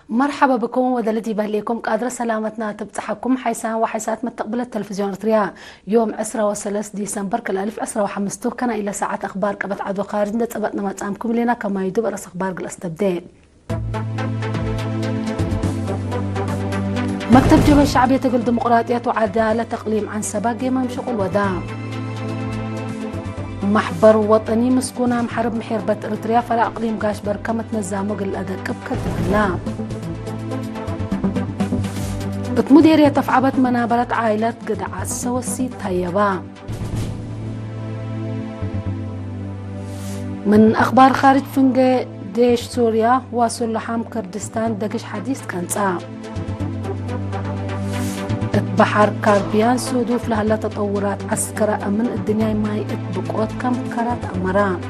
مرحبا بكم ودلتي بهليكم قادرة سلامتنا تبصحكم حيسان وحيسات متقبل التلفزيون الرياء يوم 13 ديسمبر كل 1015 كان إلى ساعة أخبار قبت عدو قارن تبتنا ما تسامكم لنا كما يدوب رأس أخبار الاستبدال. مكتب جبهة الشعبية تقول ديمقراطية وعدالة تقليم عن سباق يمام شغل ودام. محبر وطني مسكونة محارب محيربة إريتريا فلا أقليم قاش بركمة نزامو قل أدك بكتبنا. بتمديرية تفعبت منابرة عائلات قدع السوسي تهيبا. من أخبار خارج فنجة ديش سوريا واصل لحام كردستان دقش حديث كانسا. بحر كاربيان سودوف لها تطورات عسكرة أمن الدنيا ماي اتبقوت كم كرات أمران.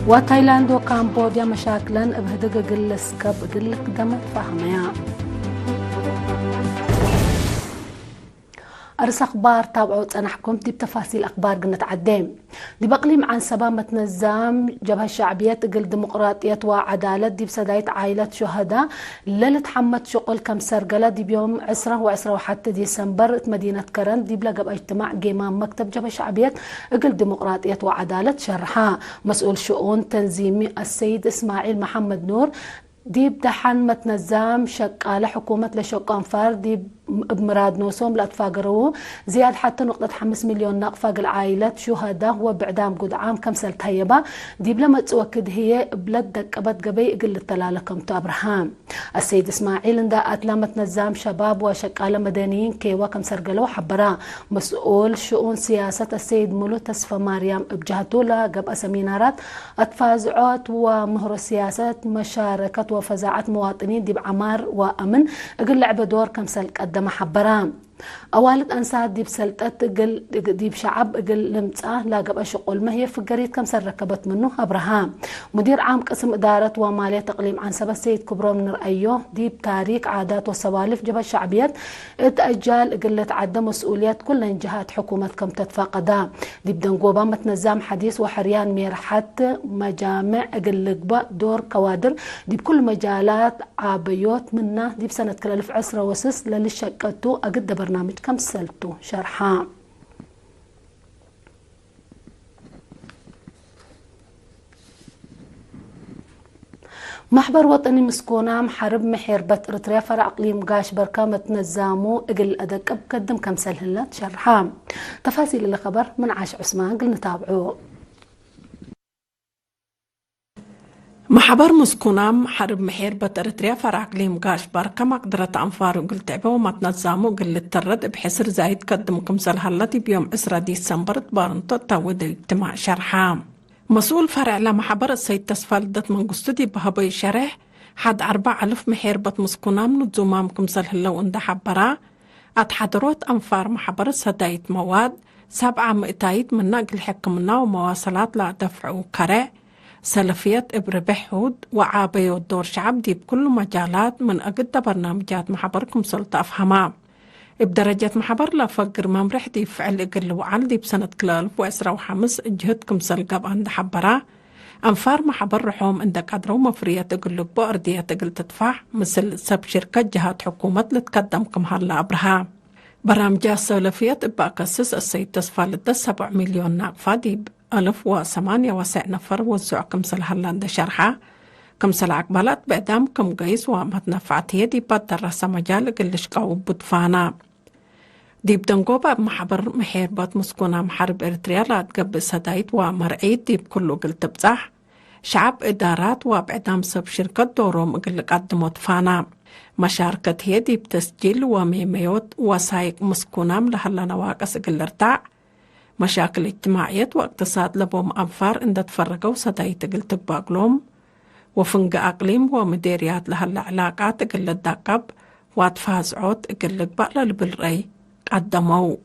وتايلاند وكامبوديا مشاكلا بهدق قل سكب قل قدمت فهميا. أرس أخبار تابعوا تنحكم دي بتفاصيل أخبار قلنا عديم دي بقليم عن سبامة نظام جبهة الشعبية تقل ديمقراطية وعدالة دي بسداية عائلة شهداء ليلة حمد شغل كم سرقلة دي بيوم 10 وحتى ديسمبر مدينة كرن دي بلقب اجتماع قيمام مكتب جبهة الشعبية تقل ديمقراطية وعدالة شرحها مسؤول شؤون تنظيمي السيد إسماعيل محمد نور دي بدحن متنظم شقالة حكومة لشق أنفار دي بمراد نوسوم لأتفاقروا زياد حتى نقطة 5 مليون نقفاق العائلات شهداء هو بعدام قد عام كم سنة هيبا دي بلا ما تأكد هي بلد دقبت قبي قل التلالة كم تابرهام السيد إسماعيل انداءت لما تنظم شباب وشقالة مدنيين كيوا كم سرقلوا حبرا مسؤول شؤون سياسة السيد مولو تسفى مريم بجهتو لقب أسمينارات أتفازعات ومهر السياسة مشاركة وفزاعة مواطنين دي بعمار وأمن قل لعب دور كم سلك قدم حبرام أوالد أنسات دي بسلطات قل دي بشعب قل لمتاه لاقب شغل ما هي فقريت كم سر ركبت منه أبراهام مدير عام قسم إدارة ومالية تقليم عن سبا السيد كبرو من رأيه دي بتاريخ عادات وسوالف جبهة الشعبيات اتأجال قلة عدة مسؤوليات كل جهات حكومة كم تتفاقدا دي بدنقوبة متنظام حديث وحريان ميرحات مجامع قل دور كوادر دي بكل مجالات عابيوت منه دي بسنة كل 1010 وسس للشقتو أقد برنامج كم سلتو شرحا محبر وطني مسكونة محارب محيربة إريتريا فرع أقليم قاش بركة متنظامو اقل أدك بقدم كم سلهلات شرحا تفاصيل الخبر من عاش عثمان قل نتابعوه محبر مسكونام حرب محيربة إريتريا فرع أقليم قاش بركة مقدرة أنفار وقلت عبو ما تنظامو قل الترد بحسر زايد قدم كمسل هلتي بيوم 10 ديسمبر تبارنتو تاود الاجتماع شرحام مسؤول فرع لمحبر السيد تسفال دت من قصدي بهبي شرح حد 4000 محيربة مسكونام نتزومام كمسل هلو اند حبرا أتحضروت أنفار محبر سدايت مواد 700 من نقل حكمنا ومواصلات لا دفع كره سلفية إبربحود وعابي والدور شعب دي بكل مجالات من أجد برنامجات محبركم سلطة أفهمها بدرجة محبر لا فقر ممرح دي فعل إقل وعال دي بسنة كلال وعسرة وحمس جهدكم سلقاب عند حبرا أنفار محبر رحوم عندك قدروا مفرية تقل بأردية تقل تدفع مثل سب شركة جهات حكومة لتقدمكم هلا أبرها برنامج سلفية إباقسس السيد تسفال 7 مليون ناقفة دي 1008 نفر وزع كمسل هلاند شرحة كمسل عقبالات بعدام كم قيس ومتنفعت هي دي بدرس مجال قلش قاوب بدفانا دي بدنقوبة بمحبر محيربات مسكونة محارب إريتريا لا تقبل سدايت ومرعيد دي بكله قلت بزح شعب إدارات وبعدام سب شركة دوروم قل قدموا دفانا مشاركة هي دي بتسجيل وميميوت وسايق مسكونة لهلا نواقص قل ارتاع مشاكل اجتماعية واقتصاد لبوم أنفار إن تفرقوا سدايت قلت باقلوم وفنق أقليم ومديريات لها العلاقات قل الدقب واتفازعوت قل بقلل بالرأي قدموا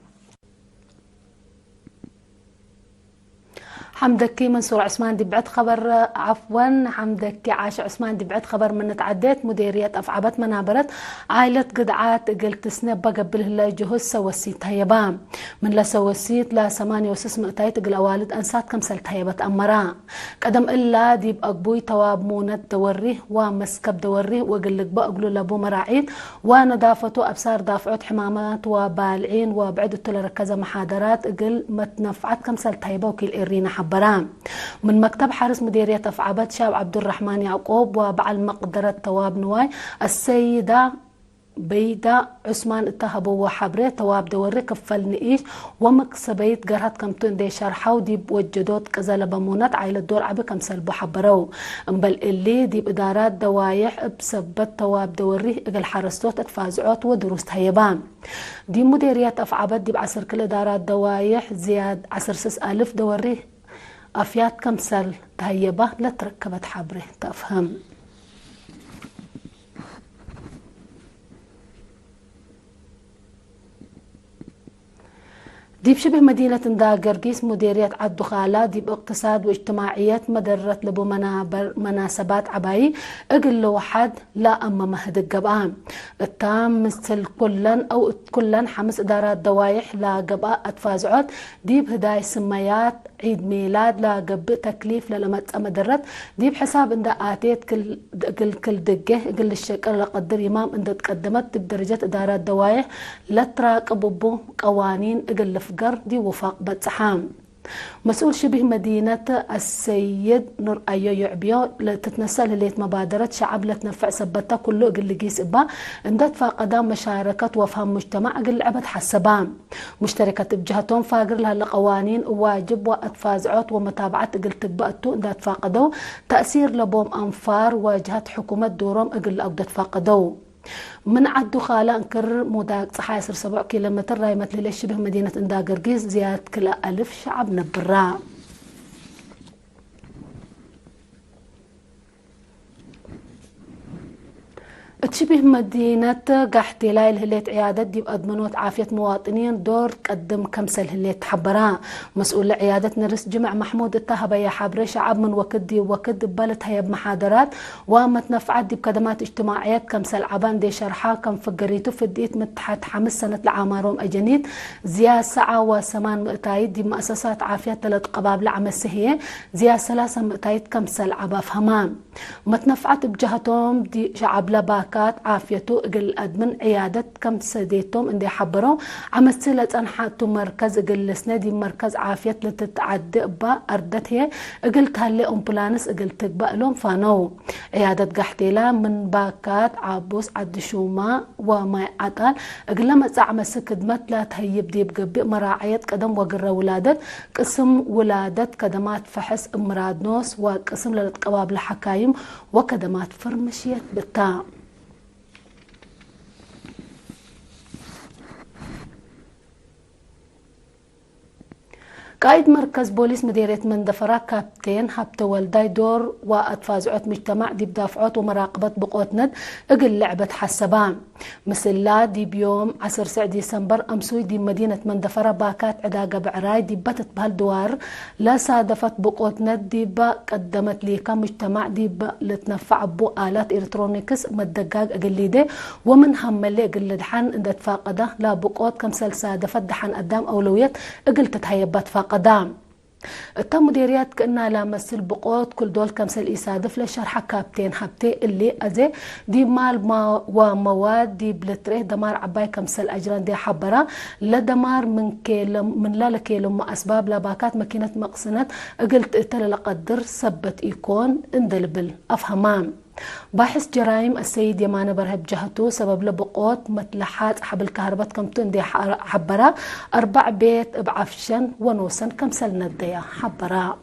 حمدكي منصور عثمان دي بعد خبر عفوا حمدكي عاش عثمان دي بعد خبر من تعديت مديرية أفعبت منابرت عائلة قدعات قلت سنب بقبل هلا جهوز سوسيت هيبام من لا سوسيت لا 8 تايت قل أوالد أنسات كم سلت هيبت أمرا قدم إلا ديب أقبوي تواب مونت دوريه ومسكب دوريه وقلق بقلو لابو مراعيد ونضافته أبصار دافعات حمامات وبالعين وبعدو تلركز محاضرات قل متنفعت كم سلت هيبا وكيل إرينا حبرام من مكتب حارس مديرية أفعبت شاب عبد الرحمن يعقوب وبعل مقدرة تواب نواي السيدة بيدا عثمان اتهبوا وحبره تواب دوري كفل نقيش ومكسبيت قرهت كمتون دي شرحو ديب وجدوت كذا لبمونات عائلة دور عبي كمسل بحبرو امبل اللي ديب ادارات دوايح بسبت تواب دوري اقل حرستوت اتفازعوت ودروست هيبان دي مديرية افعبت ديب عصر كل ادارات دوايح زياد 10,000 دوري افيات كمسل تهيبه لتركبت حبره تفهم ديب شبه مدينة دا قرقيس مديرية عبدو خالة ديب اقتصاد واجتماعيات مدرت لبو مناسبات عباي اقل واحد لا اما مهد القبان التام مثل كلن او كلن حمس ادارات دوايح لا قباء اتفازعات ديب هداي سميات عيد ميلاد لا قب تكليف للمت مدرت ديب حساب ان اتيت كل دقه قل الشكل لقدر يمام ان تقدمت بدرجة ادارات دوايح لا تراقبوا قوانين اقل فقر دي وفاق بتصحام مسؤول شبه مدينة السيد نور أيو يعبيو لتتنسل هليت مبادرة شعب لتنفع سبتها كله قل قيس إبا اندت فاقدام مشاركة وفهم مجتمع قل عبد حسبان مشتركة بجهتهم فاقر لها لقوانين واجب واتفازعات ومتابعة قل تقبأتو اندت فاقدو تأثير لبوم أنفار واجهت حكومة دورهم قل أقدت فاقدو من عدو خالا انكر موداق صحايسر 7 كيلومتر راي مثل شبه مدينة اندا قرقيز زيادة كلا 1000 شعب نبرا تشبه مدينة قحتي لاي الهليت عيادة ديب أضمنوت عافية مواطنين دور قدم كمسل الهليت حبرا مسؤول عيادة نرس جمع محمود التهبة يا حبري شعب من وكد دي وكد بلت هي بمحاضرات ومتنفعات ديب كدمات اجتماعيات كمسل عبان دي شرحا كم فقريتو في الديت متحت 5 سنة لعامارهم أجنيد زياد ساعة وثمان مئتايد دي مؤسسات عافية 3 قباب لعم السهية زياد 3 مئتايد كمسل عبا فهمان متنفعات بجهتهم دي شعب لباك عافيته قل أدمن عيادة كم سديتهم اندي حبروا عمسلة أنحاتو مركز قل لسنادي مركز عافية لتتعدي با أردت هي قلت هالي أمبولانس قلت تقبأ لهم فانو عيادة قحتيلا من باكات عابوس عد شوما وما عطال قل مساع مسك دمت لا تهيب دي بقبئ مراعية قدم وقر ولادت قسم ولادت كدمات فحس امراد نوس وقسم للقباب لحكايم وكدمات فرمشيت بالتام قائد مركز بوليس مديرية مندفرة كابتن هبت والداي دور واتفازعات مجتمع دي بدافعات ومراقبة بقوت ند اقل لعبة حسبان مثل لا دي بيوم 10 ديسمبر امسوي دي مدينة مندفرة باكات عداقة بعراي دي بتت بهالدوار لا صادفت بقوت ند دي با قدمت ليكا مجتمع دي با لتنفع بو آلات إلكترونيكس مدقاق اقل دي ومن هم اللي اقل دحان اند اتفاقده لا بقوت كمسل صادفت دحان قدام أولويات اقل تتهيبات قدام التم مديريات كأنها لامس البقوت كل دول كمسل إسادف لشرح كابتن حبتي اللي أزي دي مال ما ومواد دي بلتره دمار عباي كمسل أجران دي حبرا لدمار من كيلو من لا لكيلو ما أسباب لباكات ماكينة مقصنات قلت اتلا لقدر سبت يكون اندلبل أفهمام باحث جرائم السيد يمان برهب جهته سبب لبقوت متلحات حبل كهربات كمتون دي حبرا 4 بيت بعفشن ونوسن كمسل نديا حبرا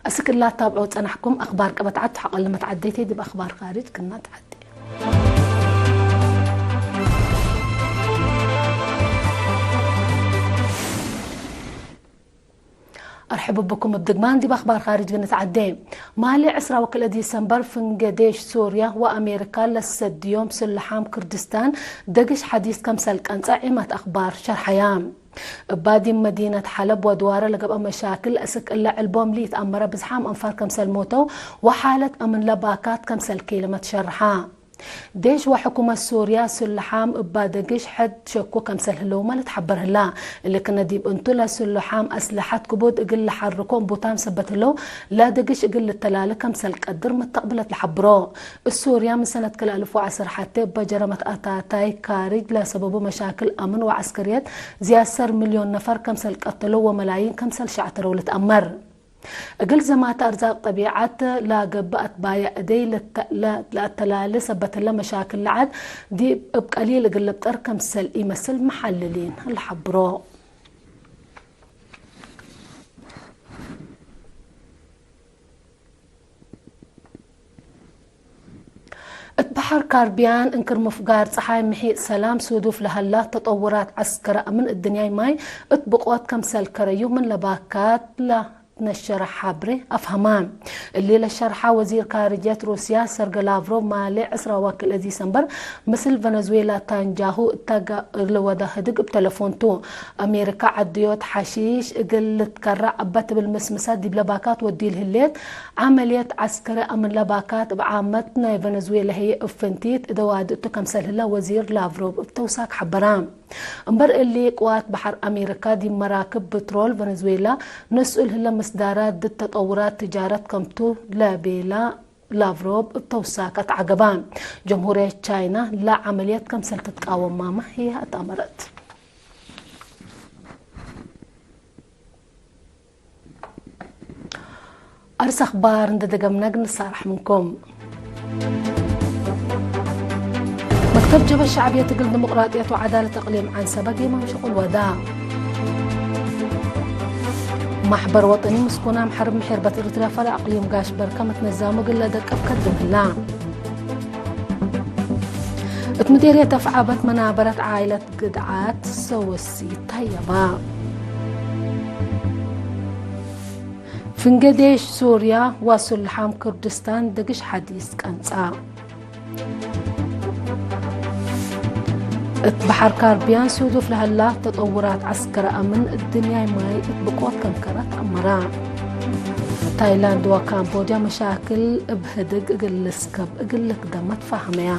أسك الله تابعوا تنحكم أخبار كبتعد حق لما تعديتي دي بأخبار خارج كنا تعدي مرحبا بكم بدقمان دي بأخبار خارج نتعدي مالي 10 ديسمبر فنجديش سوريا وأمريكا لسد يوم سلحام كردستان دقش حديث كم سلك أنت عمة أخبار شرحيام بادي مدينة حلب ودوارة لقب مشاكل أسك إلا البوم لي تأمر بزحام أنفار كمسل موتو وحالة أمن لباكات كمسل كيلمة شرحا ديش وحكومة سوريا سلحام بادقش حد شكو كمسل هلو ما لتحبر هلا اللي كنا ديب انتو لا سلحام أسلحة كبود اقل حركون بوتام سبت هلو لا دقش اقل التلالة كمسل قدر متقبلت لحبرو السوريا من سنة كل 1010 حتى بجرمت أتاتاي كارج لا سببو مشاكل أمن وعسكريات زياسر مليون نفر كمسل قتلو وملايين كمسل شعترو لتأمر أقل زمات أرزاق طبيعات لا قبأت بايا أدي للتلالي سبت لها مشاكل لعد دي بقليل أقل بتركم سل يمثل محللين الحبرو بحر كاربيان انكر مفقار صحاي محيط سلام سودوف لهلا تطورات عسكرة من الدنيا ماي اتبقوات كمسل كريو من لباكات نشرح حبري أفهمان الليلة شرحة وزير خارجية روسيا سيرجي لافروف مالي 10 ديسمبر مثل فنزويلا تانجاهو اتاقا لودا هدق بتلفونتو أمريكا عديوت حشيش اقل تكرع أبات بالمسمسات دي بلباكات ودي الهليت عملية عسكرة أمن لباكات بعامتنا فنزويلا هي افنتيت إذا وادتو كمسل هلا وزير لافروف بتوساك حبرام انبر اللي قوات بحر أمريكا دي مراكب بترول فنزويلا نسأل هلا مصدارات ضد تطورات تجارة كمتو لابيلا لافروف بتوساكت عقبان جمهورية تشاينا لا عملية كمسل تتقاوم ماما هي اتأمرت أرس أخبار ندقمنا نصارح منكم مكتب جبهة الشعبية تقل ديمقراطية وعدالة إقليم عن سبق يمام شغل وداع محبر وطني مسكونة محرب محربة إريتريا فرع أقليم قاش بركة متنزامو قل دك أفكدم هلا مديرية تفعبت منابرة عائلة قدعات سوسي طيبة فنجديش سوريا وسلحام كردستان دقش حديث كانسا بحر كاربيان سودوف لهلا تطورات عسكرة أمن الدنيا ماي بقوة كمكرات أمرا تايلاند وكامبوديا مشاكل بهدق اقل سكب اقل قدمت فهميا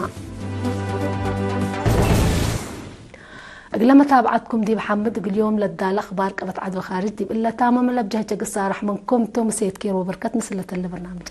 لما تابعتكم دي محمد اليوم للدال اخبار قبت عدو خارج دي الا تمام لبجه جق الصارح منكم توم سيد كيرو بركت نسلة البرنامج